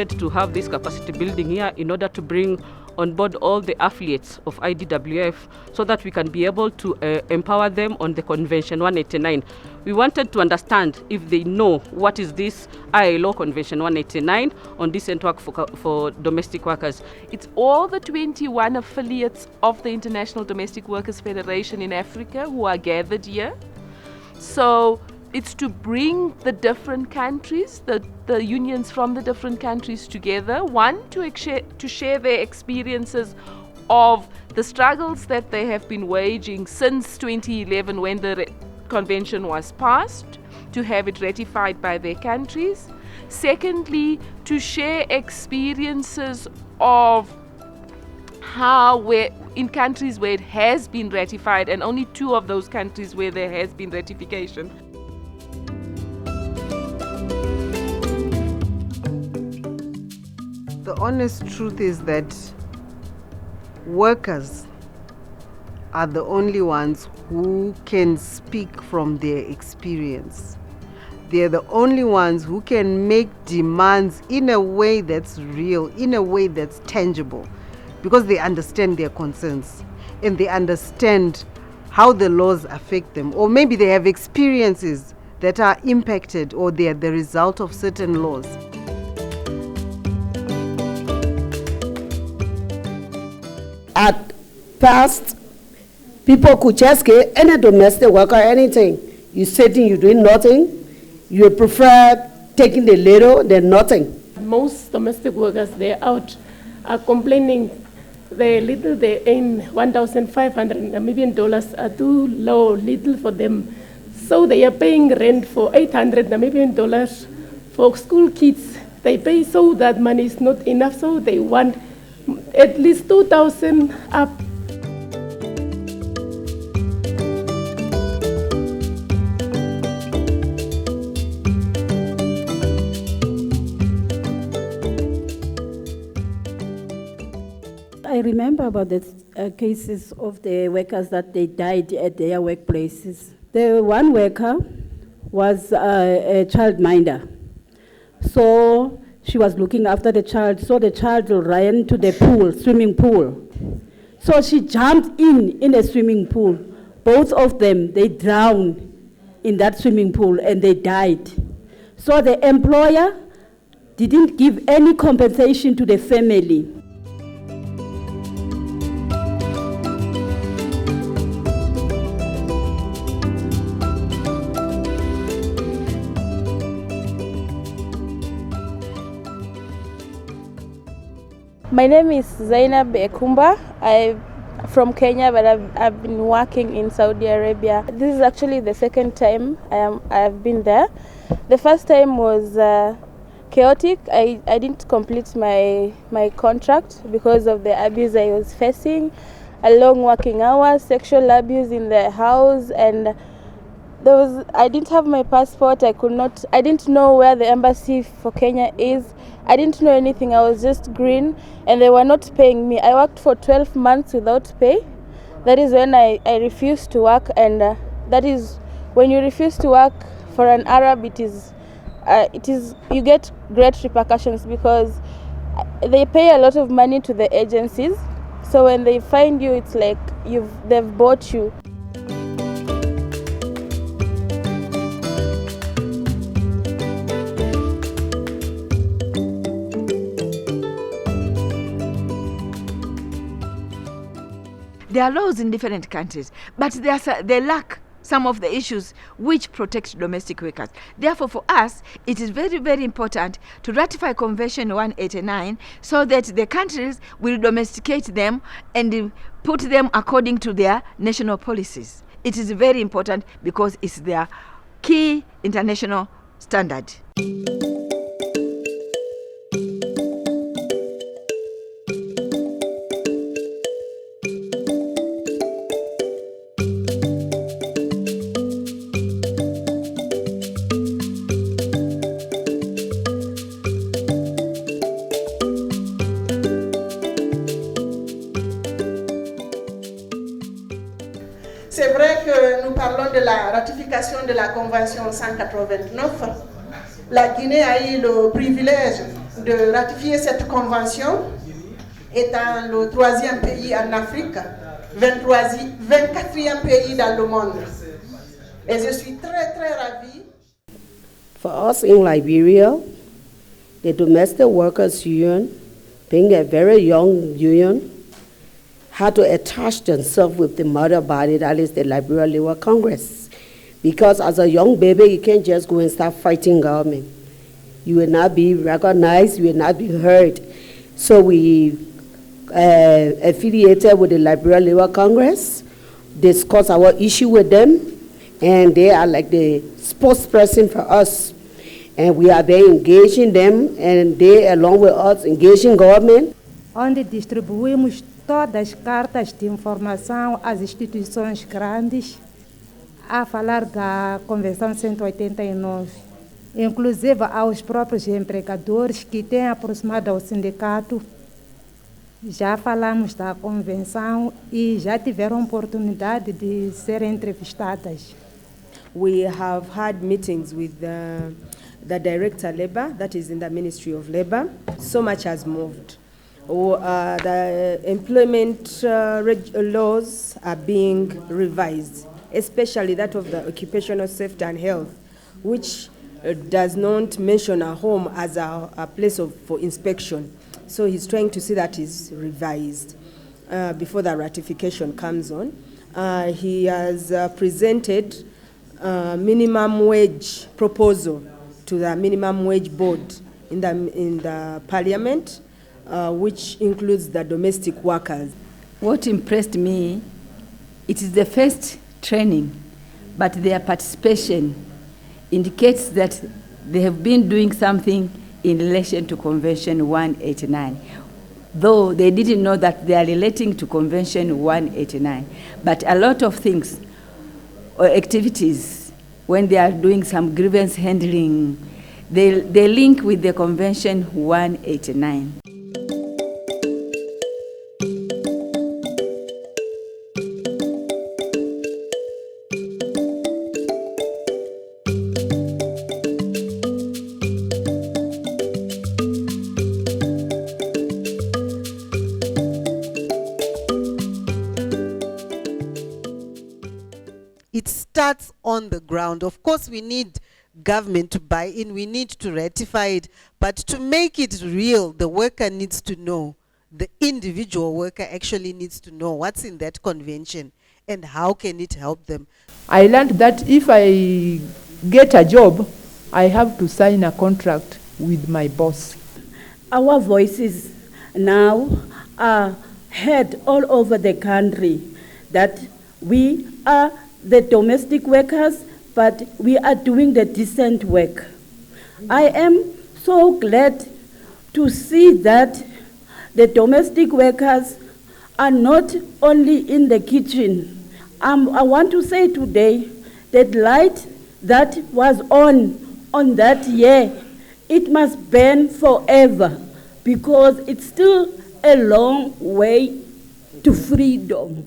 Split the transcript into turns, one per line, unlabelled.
decided to have this capacity building here in order to bring on board all the affiliates of IDWF so that we can be able to empower them on the Convention 189. We wanted to understand if they know what is this ILO Convention 189 on decent work for domestic workers.
It's all the 21 affiliates of the International Domestic Workers Federation in Africa who are gathered here. So it's to bring the different countries, the unions from the different countries together. One, to share their experiences of the struggles that they have been waging since 2011 when the convention was passed, to have it ratified by their countries. Secondly, to share experiences of how in countries where it has been ratified, and only 2 of those countries where there has been ratification.
The honest truth is that workers are the only ones who can speak from their experience. They're the only ones who can make demands in a way that's real, in a way that's tangible, because they understand their concerns and they understand how the laws affect them, or maybe they have experiences that are impacted or they are the result of certain laws.
At past, people could just get any domestic worker, anything. You're sitting, you're doing nothing. You prefer taking the little than nothing.
Most domestic workers, they're out, are complaining the little they earn, $1,500 Namibian are too low, little for them. So they are paying rent for $800 Namibian for school kids. They pay so that money is not enough, so they want at least 2,000 up.
I remember about the cases of the workers that they died at their workplaces. The one worker was a childminder. So she was looking after the child, so the child ran to the pool, swimming pool. So she jumped in a swimming pool. Both of them, they drowned in that swimming pool and they died. So the employer didn't give any compensation to the family.
My name is Zainab Ekumba. I'm from Kenya, but I've been working in Saudi Arabia. This is actually the second time I've been there. The first time was chaotic. I didn't complete my contract because of the abuse I was facing, long working hours, sexual abuse in the house, and I didn't have my passport. I didn't know where the embassy for Kenya is. I didn't know anything. I was just green and they were not paying me. I worked for 12 months without pay. That is when I refused to work, and that is when you refuse to work for an Arab, it is you get great repercussions because they pay a lot of money to the agencies. So when they find you, it's like they've bought you.
There are laws in different countries, but they lack some of the issues which protect domestic workers. Therefore, for us, it is very, very important to ratify Convention 189 so that the countries will domesticate them and put them according to their national policies. It is very important because it's their key international standard.
C'est vrai que nous parlons de la ratification de la Convention 189. La Guinée a eu le privilège de ratifier cette convention, étant le 3e pays en Afrique, 24e pays dans le monde. Et je suis très, très ravie.
For us in Liberia, the Domestic Workers Union, being a very young union, had to attach themselves with the mother body, that is the Liberia Labor Congress. Because as a young baby, you can't just go and start fighting government. You will not be recognized, you will not be heard. So we affiliated with the Liberia Labor Congress, discussed our issue with them, and they are like the spokesperson for us. And we are there engaging them, and they, along with us, engaging government.
Onde distribuímos todas as cartas de informação às instituições grandes, a falar da Convenção 189, inclusive aos próprios empregadores que têm aproximado ao sindicato. Já falamos da convenção e já tiveram oportunidade de serem entrevistadas.
We have had meetings with the Director Labor, that is in the Ministry of Labor. So much has moved. The employment laws are being revised, especially that of the occupational safety and health, which does not mention a home as a place for inspection. So he's trying to see that is revised before the ratification comes on. He has presented minimum wage proposal to the minimum wage board in the parliament, which includes the domestic workers.
What impressed me, it is the first training, but their participation indicates that they have been doing something in relation to Convention 189, though they didn't know that they are relating to Convention 189. But a lot of things or activities, when they are doing some grievance handling, they link with the Convention 189.
It starts on the ground. Of course, we need government to buy in, we need to ratify it, but to make it real, the worker needs to know, the individual worker actually needs to know what's in that convention and how can it help them.
I learned that if I get a job, I have to sign a contract with my boss.
Our voices now are heard all over the country that we are the domestic workers, but we are doing the decent work. I am so glad to see that the domestic workers are not only in the kitchen. I want to say today that light that was on that year, it must burn forever, because it's still a long way to freedom.